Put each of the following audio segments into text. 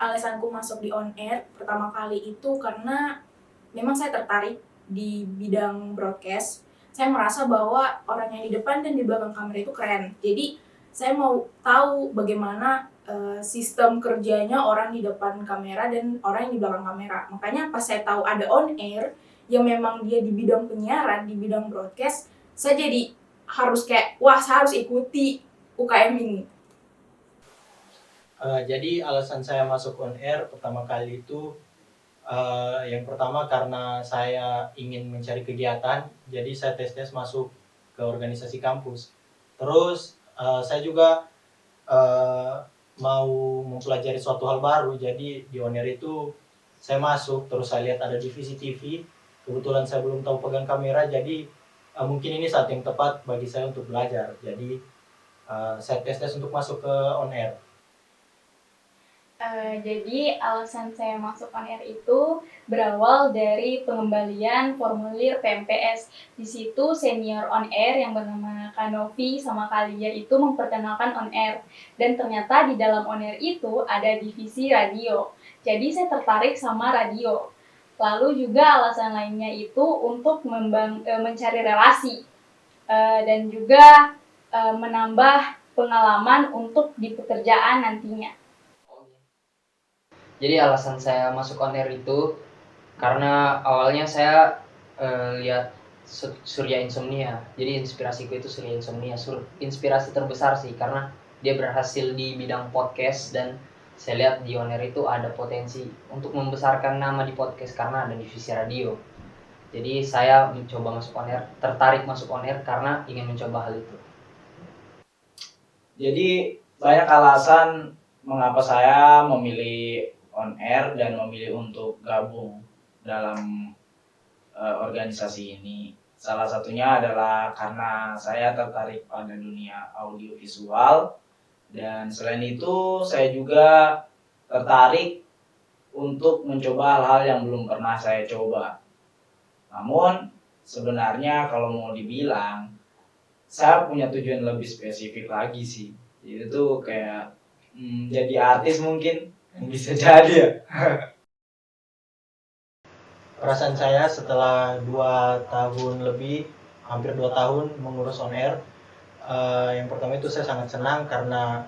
alasanku masuk di on air pertama kali itu karena memang saya tertarik di bidang broadcast. Saya merasa bahwa orang yang di depan dan di belakang kamera itu keren. Jadi saya mau tahu bagaimana sistem kerjanya orang di depan kamera dan orang yang di belakang kamera. Makanya pas saya tahu ada on air yang memang dia di bidang penyiaran, di bidang broadcast, saya jadi harus kayak, wah saya harus ikuti UKM ini. Jadi alasan saya masuk on air pertama kali itu yang pertama karena saya ingin mencari kegiatan, jadi saya tes masuk ke organisasi kampus. Terus saya juga mau mempelajari suatu hal baru, jadi di on air itu saya masuk, terus saya lihat ada divisi TV. Kebetulan saya belum tahu pegang kamera, jadi mungkin ini saat yang tepat bagi saya untuk belajar. Jadi saya tes untuk masuk ke on air. Jadi alasan saya masuk on air itu berawal dari pengembalian formulir PMPS. Di situ senior on air yang bernama Kanovi sama Kalia itu memperkenalkan on air. Dan ternyata di dalam on air itu ada divisi radio. Jadi saya tertarik sama radio. Lalu juga alasan lainnya itu untuk mencari relasi dan juga menambah pengalaman untuk di pekerjaan nantinya. Jadi alasan saya masuk on air itu karena awalnya saya lihat Surya Insomnia. Jadi inspirasiku itu Surya Insomnia. Inspirasi terbesar sih karena dia berhasil di bidang podcast dan saya lihat di on air itu ada potensi untuk membesarkan nama di podcast karena ada divisi radio. Jadi saya mencoba masuk on air, tertarik masuk on air karena ingin mencoba hal itu. Jadi banyak alasan mengapa saya memilih on air dan memilih untuk gabung dalam organisasi ini. Salah satunya adalah karena saya tertarik pada dunia audiovisual, dan selain itu saya juga tertarik untuk mencoba hal-hal yang belum pernah saya coba. Namun sebenarnya kalau mau dibilang, saya punya tujuan lebih spesifik lagi sih. Itu kayak jadi artis mungkin, bisa jadi ya. Perasaan saya setelah 2 tahun lebih, hampir 2 tahun mengurus on air, yang pertama itu saya sangat senang karena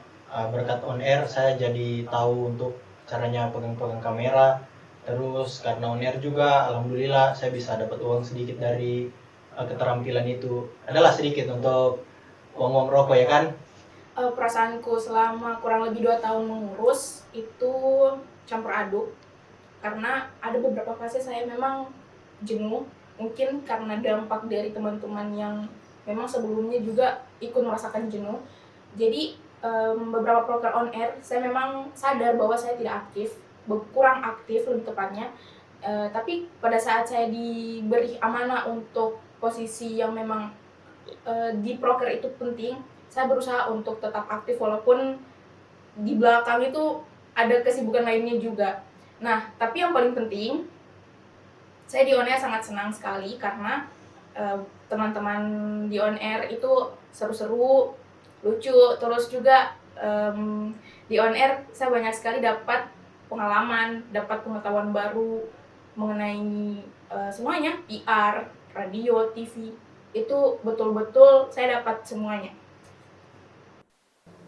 berkat on air saya jadi tahu untuk caranya pegang kamera. Terus karena on air juga alhamdulillah saya bisa dapat uang sedikit dari keterampilan itu. Adalah sedikit untuk uang rokok ya kan. Perasaanku selama kurang lebih 2 tahun mengurus itu campur aduk, karena ada beberapa fase saya memang jenuh, mungkin karena dampak dari teman-teman yang memang sebelumnya juga ikut merasakan jenuh. Jadi beberapa program on air saya memang sadar bahwa saya tidak aktif, kurang aktif lebih tepatnya. Tapi pada saat saya diberi amanah untuk posisi yang memang di proker itu penting, saya berusaha untuk tetap aktif walaupun di belakang itu ada kesibukan lainnya juga. Nah, tapi yang paling penting, saya di on air sangat senang sekali karena teman-teman di on air itu seru-seru, lucu, terus juga di on air saya banyak sekali dapat pengalaman, dapat pengetahuan baru mengenai semuanya, PR, radio, TV, itu betul-betul saya dapat semuanya.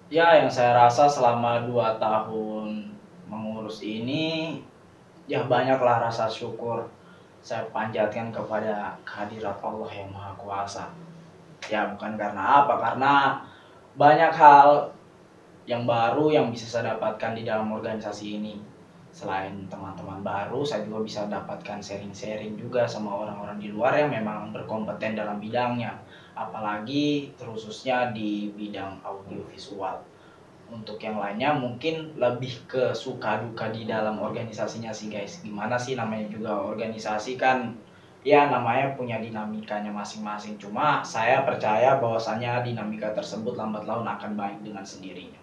Ya, yang saya rasa selama 2 tahun mengurus ini, ya banyaklah rasa syukur saya panjatkan kepada kehadirat Allah yang Maha Kuasa. Ya bukan karena apa, karena banyak hal yang baru yang bisa saya dapatkan di dalam organisasi ini. Selain teman-teman baru, saya juga bisa dapatkan sharing-sharing juga sama orang-orang di luar yang memang berkompeten dalam bidangnya. Apalagi terususnya di bidang audiovisual. Untuk yang lainnya mungkin lebih ke suka duka di dalam organisasinya sih guys. Gimana sih, namanya juga organisasi kan, ya namanya punya dinamikanya masing-masing. Cuma saya percaya bahwasannya dinamika tersebut lambat laun akan baik dengan sendirinya.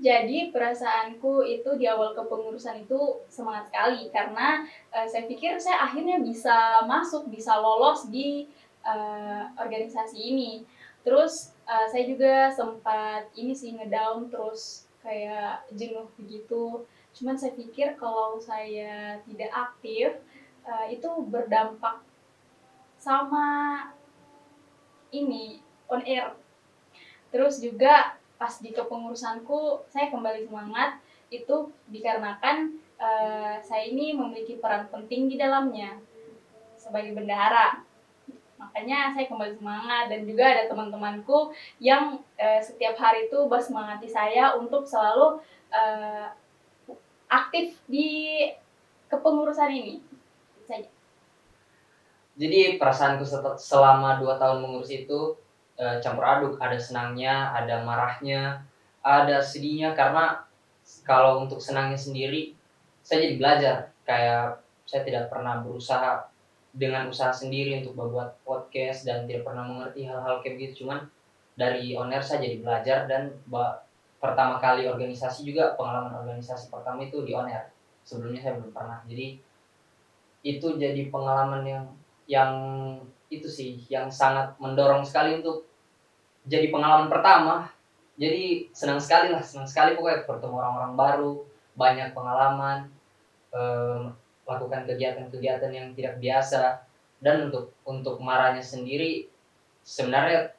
Jadi perasaanku itu di awal kepengurusan itu semangat sekali karena saya pikir saya akhirnya bisa masuk, bisa lolos di organisasi ini. Terus saya juga sempat ini sih ngedown, terus kayak jenuh begitu. Cuman saya pikir kalau saya tidak aktif itu berdampak sama ini on air. Terus juga pas di kepengurusanku saya kembali semangat itu dikarenakan saya ini memiliki peran penting di dalamnya sebagai bendahara. Makanya saya kembali semangat, dan juga ada teman-temanku yang setiap hari itu bersemangati saya untuk selalu aktif di kepengurusan ini. Itu saja. Jadi perasaanku selama 2 tahun mengurus itu campur aduk, ada senangnya, ada marahnya, ada sedihnya, karena kalau untuk senangnya sendiri saya jadi belajar, kayak saya tidak pernah berusaha dengan usaha sendiri untuk membuat podcast dan tidak pernah mengerti hal-hal kayak begitu. Cuman dari on air saya jadi belajar, dan pertama kali organisasi juga, pengalaman organisasi pertama itu di on air. Sebelumnya saya belum pernah. Jadi itu jadi pengalaman yang itu sih yang sangat mendorong sekali untuk jadi pengalaman pertama. Jadi senang sekali pokoknya bertemu orang-orang baru, banyak pengalaman, lakukan kegiatan-kegiatan yang tidak biasa. Dan untuk marahnya sendiri sebenarnya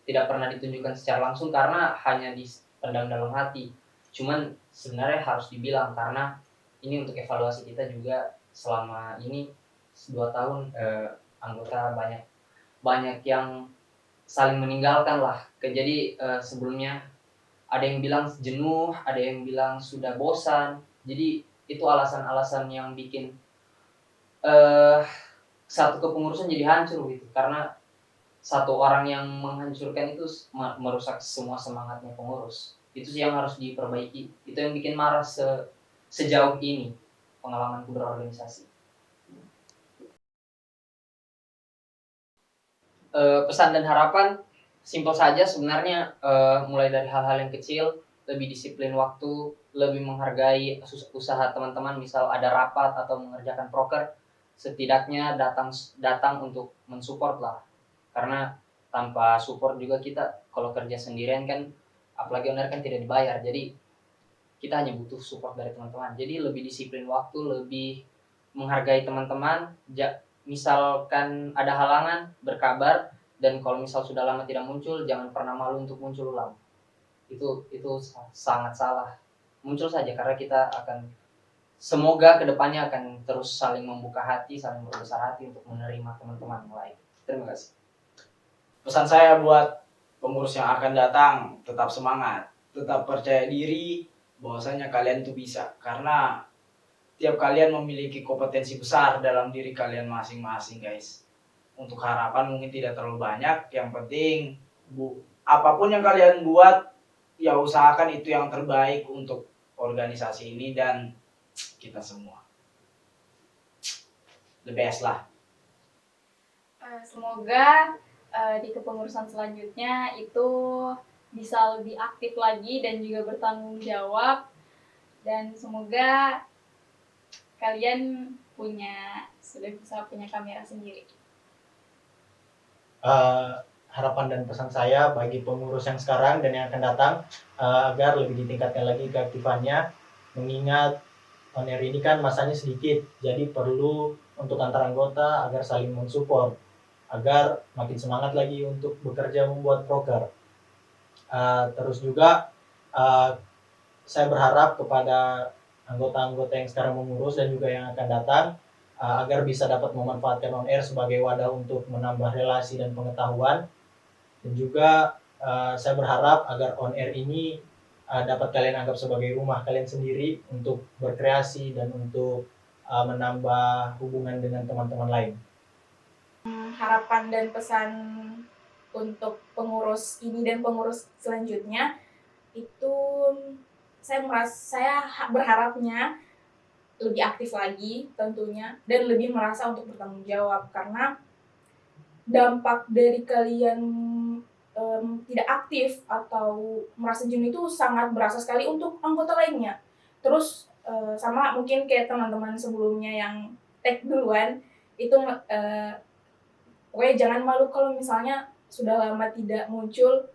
tidak pernah ditunjukkan secara langsung karena hanya dipendam dalam hati. Cuman sebenarnya harus dibilang karena ini untuk evaluasi kita juga selama ini 2 tahun, anggota banyak yang saling meninggalkan lah. Jadi sebelumnya ada yang bilang jenuh, ada yang bilang sudah bosan. Jadi itu alasan-alasan yang bikin satu kepengurusan jadi hancur gitu, karena satu orang yang menghancurkan itu merusak semua semangatnya pengurus. Itu sih yang harus diperbaiki. Itu yang bikin marah sejauh ini pengalamanku berorganisasi. Pesan dan harapan simpel saja sebenarnya, mulai dari hal-hal yang kecil, lebih disiplin waktu, lebih menghargai usaha teman-teman. Misal ada rapat atau mengerjakan proker, setidaknya datang untuk mensupport lah, karena tanpa support juga kita kalau kerja sendirian kan, apalagi owner kan tidak dibayar, jadi kita hanya butuh support dari teman-teman. Jadi lebih disiplin waktu, lebih menghargai teman-teman. Misalkan ada halangan, berkabar, dan kalau misal sudah lama tidak muncul, jangan pernah malu untuk muncul ulang. Itu sangat salah. Muncul saja, karena kita akan semoga kedepannya akan terus saling membuka hati, saling berbesar hati untuk menerima teman-teman yang lain. Terima kasih. Pesan saya buat pengurus yang akan datang, tetap semangat, tetap percaya diri bahwasanya kalian tuh bisa, karena tiap kalian memiliki kompetensi besar dalam diri kalian masing-masing, guys. Untuk harapan mungkin tidak terlalu banyak, yang penting apapun yang kalian buat, ya usahakan itu yang terbaik untuk organisasi ini dan kita semua. The best lah. Semoga di kepengurusan selanjutnya itu bisa lebih aktif lagi dan juga bertanggung jawab, dan semoga kalian sudah bisa punya kamera sendiri. Harapan dan pesan saya bagi pengurus yang sekarang dan yang akan datang, agar lebih ditingkatkan lagi keaktifannya, mengingat on air ini kan masanya sedikit, jadi perlu untuk antar anggota agar saling mensupport, agar makin semangat lagi untuk bekerja membuat proker. Terus juga saya berharap kepada anggota-anggota yang sekarang mengurus dan juga yang akan datang, agar bisa dapat memanfaatkan on air sebagai wadah untuk menambah relasi dan pengetahuan. Dan juga saya berharap agar on air ini dapat kalian anggap sebagai rumah kalian sendiri untuk berkreasi dan untuk menambah hubungan dengan teman-teman lain. Harapan dan pesan untuk pengurus ini dan pengurus selanjutnya itu, saya berharapnya lebih aktif lagi tentunya, dan lebih merasa untuk bertanggung jawab, karena dampak dari kalian tidak aktif atau merasa jenuh itu sangat berasa sekali untuk anggota lainnya. Terus sama mungkin kayak teman-teman sebelumnya yang tag duluan itu, pokoknya jangan malu kalau misalnya sudah lama tidak muncul,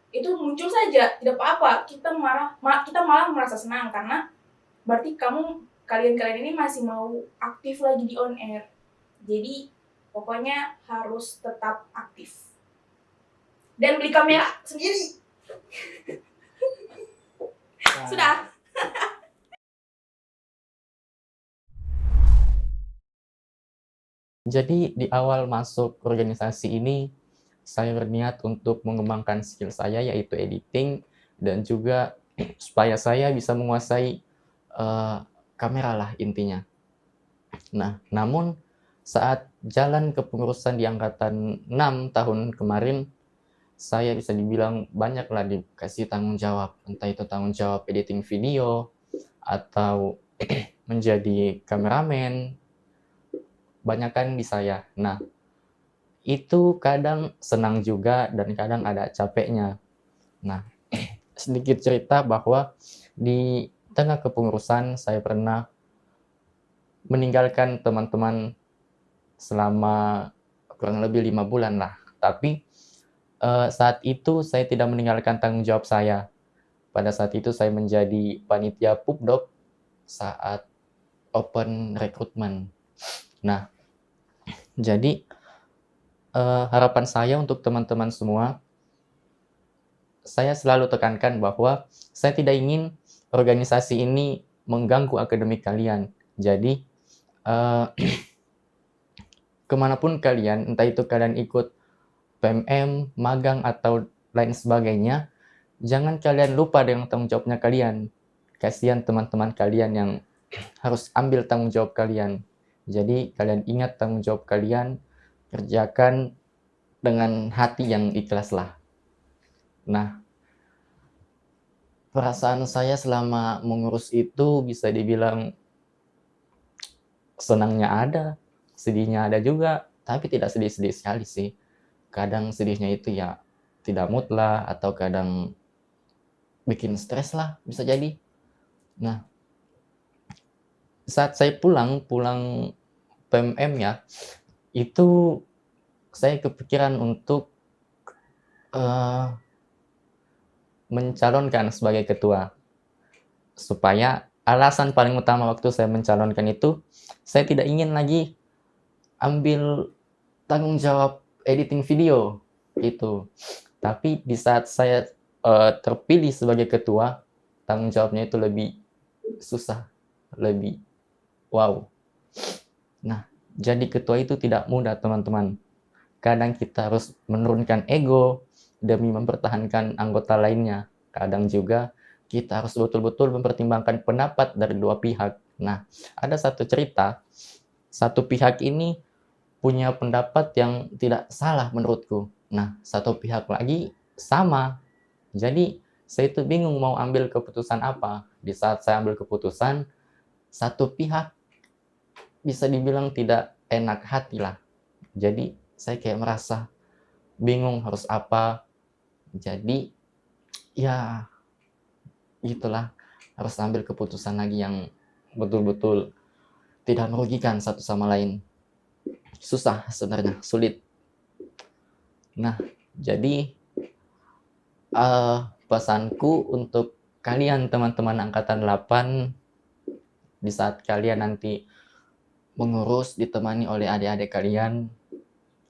itu muncul saja, tidak apa-apa. Kita malah merasa senang karena berarti kalian ini masih mau aktif lagi di on air. Jadi pokoknya harus tetap aktif dan beli kamera sendiri. Sudah. Jadi di awal masuk organisasi ini, saya berniat untuk mengembangkan skill saya yaitu editing dan juga supaya saya bisa menguasai kamera lah intinya. Nah, namun saat jalan kepengurusan di angkatan 6 tahun kemarin, saya bisa dibilang banyaklah dikasih tanggung jawab, entah itu tanggung jawab editing video atau menjadi kameramen, banyakan di saya. Nah, itu kadang senang juga dan kadang ada capeknya. Nah, sedikit cerita bahwa di tengah kepengurusan saya pernah meninggalkan teman-teman selama kurang lebih 5 bulan lah. Tapi saat itu saya tidak meninggalkan tanggung jawab saya. Pada saat itu saya menjadi panitia pubdoc saat open recruitment. Nah, jadi harapan saya untuk teman-teman semua, saya selalu tekankan bahwa saya tidak ingin organisasi ini mengganggu akademik kalian. Jadi, kemanapun kalian, entah itu kalian ikut PMM, magang, atau lain sebagainya, jangan kalian lupa dengan tanggung jawabnya kalian. Kasihan teman-teman kalian yang harus ambil tanggung jawab kalian. Jadi, kalian ingat tanggung jawab kalian, kerjakan dengan hati yang ikhlas lah. Nah, perasaan saya selama mengurus itu bisa dibilang senangnya ada, sedihnya ada juga, tapi tidak sedih-sedih sekali sih. Kadang sedihnya itu ya tidak mood lah, atau kadang bikin stres lah, bisa jadi. Nah, saat saya pulang PMM ya, itu saya kepikiran untuk mencalonkan sebagai ketua. Supaya alasan paling utama waktu saya mencalonkan itu, saya tidak ingin lagi ambil tanggung jawab editing video gitu. Tapi di saat saya terpilih sebagai ketua, tanggung jawabnya itu lebih susah, lebih wow. Nah, jadi ketua itu tidak mudah, teman-teman. Kadang kita harus menurunkan ego demi mempertahankan anggota lainnya. Kadang juga kita harus betul-betul mempertimbangkan pendapat dari dua pihak. Nah, ada satu cerita, satu pihak ini punya pendapat yang tidak salah menurutku. Nah, satu pihak lagi sama. Jadi, saya itu bingung mau ambil keputusan apa. Di saat saya ambil keputusan, satu pihak bisa dibilang tidak enak hati lah. Jadi, saya kayak merasa bingung harus apa. Jadi, ya gitulah, harus ambil keputusan lagi yang betul-betul tidak merugikan satu sama lain. Susah sebenarnya, sulit. Nah, jadi pesanku untuk kalian teman-teman angkatan 8, di saat kalian nanti mengurus ditemani oleh adik-adik kalian,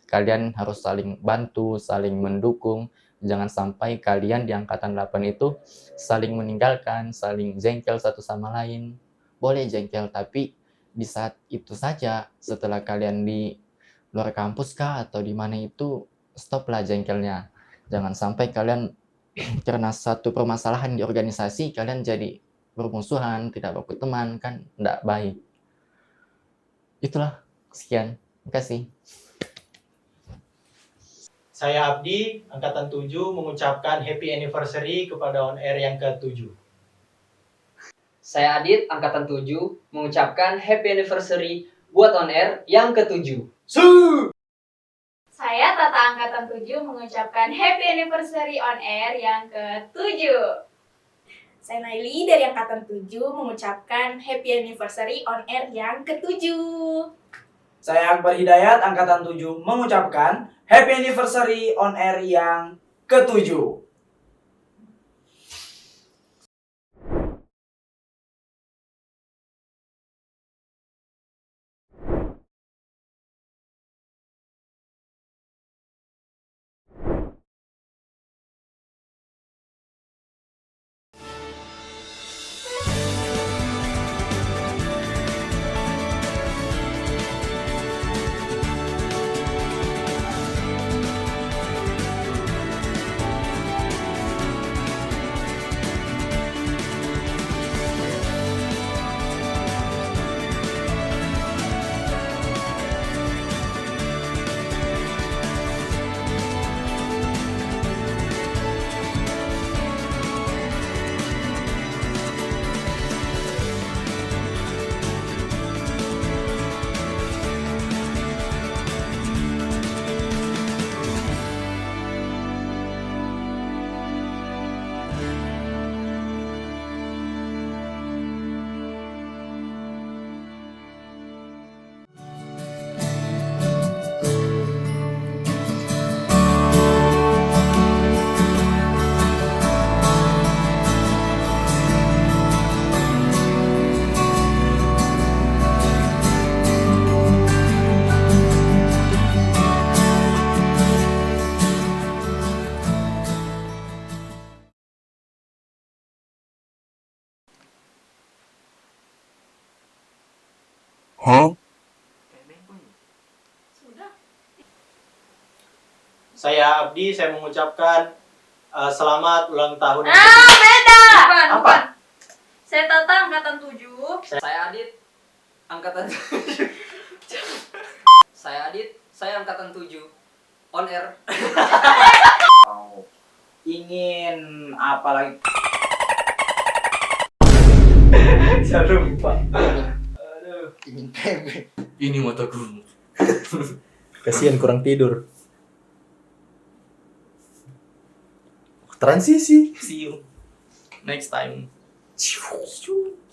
kalian harus saling bantu, saling mendukung. Jangan sampai kalian di angkatan 8 itu saling meninggalkan, saling jengkel satu sama lain. Boleh jengkel, tapi di saat itu saja. Setelah kalian di luar kampus kah atau di mana itu, stoplah jengkelnya. Jangan sampai kalian karena satu permasalahan di organisasi kalian jadi bermusuhan, tidak berteman, kan tidak baik. Itulah, sekian. Terima kasih. Saya Abdi, Angkatan 7, mengucapkan happy anniversary kepada On Air yang ke-7. Saya Adit, Angkatan 7, mengucapkan happy anniversary buat On Air yang ke-7. Saya Tata Angkatan 7 mengucapkan happy anniversary On Air yang ke-7. Saya Naili dari Angkatan 7 mengucapkan happy anniversary on air yang ke-7. Saya Akbar Hidayat, Angkatan 7, mengucapkan happy anniversary on air yang ke-7. Sudah. Saya Abdi, saya mengucapkan selamat ulang tahun. Beda. Apa? Saya Tata angkatan 7. Saya Adit, angkatan 7. Saya Adit, saya angkatan 7. On air. Kau ingin apa lagi? Saya lupa. Aduh, ingin pempek. Ini mataku. Kasihan kurang tidur. Transisi. See you next time.